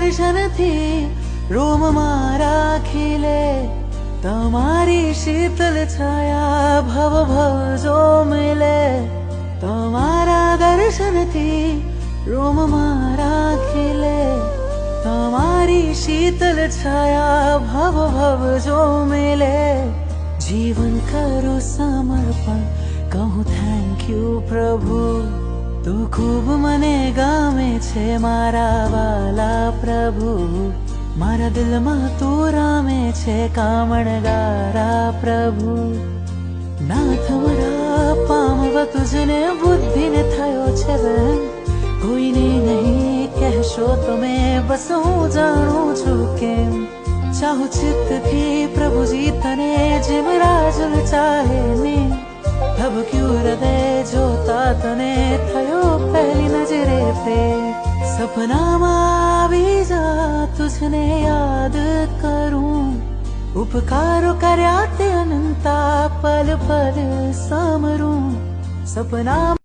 દર્શનથી રોમ મારા ખીલે, તમારી શીતલ છાયા ભવ ભવ જો મિલે. તમારા દર્શનથી રોમ મારા ખીલે, તમારી શીતલ છાયા ભવ ભવ જો મિલે. જીવન કરું સમર્પણ, કહું થેન્ક યુ પ્રભુ. તું ખૂબ મને ગમે છે મારા વાલા પ્રભુ. મારા દિલમાં તું રમે છે કામણગારા પ્રભુ. નાથ મારા પામવા તુજને બુદ્ધિને થયો છે બહેન, કોઈને નહીં કહેશો તમે, બસ હું જાણું છું કેમ. ચાહું ચિત્તથી પ્રભુજી તને, જેમ રાજલ ચાહે ને. ધબક્યું હૃદય જોતા તને, થયો પહેલી નજરે પ્રેમ. સપનામાં આવી જા તુજને યાદ કરું, ઉપકારો કર્યા તે અનંતા પલ પલ સમરું. સપના